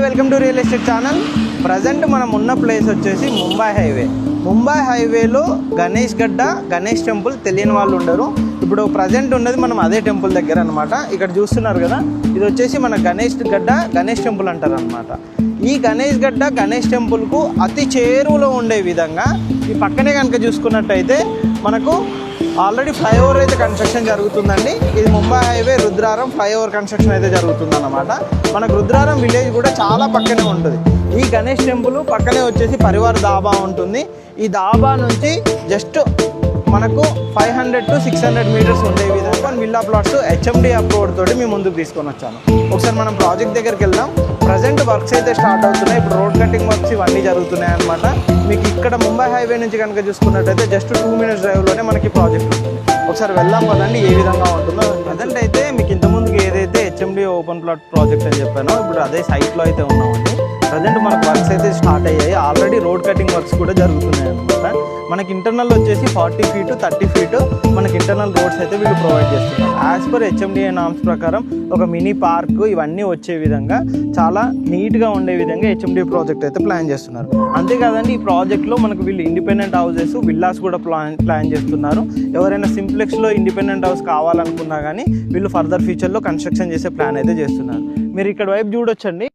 Welcome to real estate channel. Present మనం ఉన్న place వచ్చేసి ముంబై హైవేలో గణేష్ గడ్డ గణేష్ టెంపుల్ తెలియని వాళ్ళు ఉండరు. ఇప్పుడు ప్రజెంట్ ఉన్నది మనం అదే టెంపుల్ దగ్గర అనమాట. ఇక్కడ చూస్తున్నారు కదా, ఇది వచ్చేసి మన గణేష్ గడ్డ గణేష్ టెంపుల్ అంటారు అనమాట. ఈ గణేష్ గడ్డ గణేష్ టెంపుల్కు అతి చేరువలో ఉండే విధంగా ఈ పక్కనే కనుక చూసుకున్నట్టయితే మనకు ఆల్రెడీ ఫ్లైఓవర్ అయితే కన్స్ట్రక్షన్ జరుగుతుందండి. ఇది Mumbai highway Rudraram flyover construction అయితే జరుగుతుందన్నమాట. మనకు రుద్రారం విలేజ్ కూడా చాలా పక్కనే ఉంటుంది. ఈ గణేష్ టెంపుల్ పక్కనే వచ్చేసి పరివార్ దాబా ఉంటుంది. ఈ దాబా నుంచి జస్ట్ మనకు 500 to 600 మీటర్స్ ఉండే విధంగా విల్లా ప్లాట్స్ హెచ్ఎండి అప్రూవ్డ్ తోటి మేము ముందుకు తీసుకొని వచ్చాను. ఒకసారి మనం ప్రాజెక్ట్ దగ్గరికి వెళ్దాం. ప్రజెంట్ వర్క్స్ అయితే స్టార్ట్ అవుతున్నాయి. ఇప్పుడు రోడ్ కటింగ్ వర్క్స్ ఇవన్నీ జరుగుతున్నాయి అనమాట. మీకు ఇక్కడ ముంబై హైవే నుంచి కనుక చూసుకున్నట్టయితే జస్ట్ 2 minutes డ్రైవ్లోనే మనకి ప్రాజెక్ట్ ఉంటుంది. ఒకసారి వెళ్దాం కదండి ఏ విధంగా ఉంటుందో. ప్రజెంట్ అయితే మీకు ఇంతకుముందుకు ఏదైతే హెచ్ఎండి ఓపెన్ ప్లాట్ ప్రాజెక్ట్ అని చెప్పానో ఇప్పుడు అదే సైట్లో అయితే ఉన్నామండి. ప్రజెంట్ మనకు వర్క్స్ అయితే స్టార్ట్ అయ్యాయి. ఆల్రెడీ రోడ్ కటింగ్ వర్క్స్ కూడా జరుగుతున్నాయి అనమాట. మనకి ఇంటర్నల్ వచ్చేసి 40 feet 30 feet మనకి ఇంటర్నల్ రోడ్స్ అయితే వీళ్ళు ప్రొవైడ్ చేస్తున్నారు. యాజ్ పర్ హెచ్ఎండిఏ నామ్స్ ప్రకారం ఒక మినీ పార్క్ ఇవన్నీ వచ్చే విధంగా చాలా నీట్గా ఉండే విధంగా హెచ్ఎండి ప్రాజెక్ట్ అయితే ప్లాన్ చేస్తున్నారు. అంతేకాదండి, ఈ ప్రాజెక్ట్లో మనకు వీళ్ళు ఇండిపెండెంట్ హౌసెస్ విల్లాస్ కూడా ప్లాన్ చేస్తున్నారు. ఎవరైనా సింప్లెక్స్లో ఇండిపెండెంట్ హౌస్ కావాలనుకున్నా కానీ వీళ్ళు ఫర్దర్ ఫ్యూచర్లో కన్స్ట్రక్షన్ చేసే ప్లాన్ అయితే చేస్తున్నారు. మీరు ఇక్కడ వైపు చూడొచ్చండి.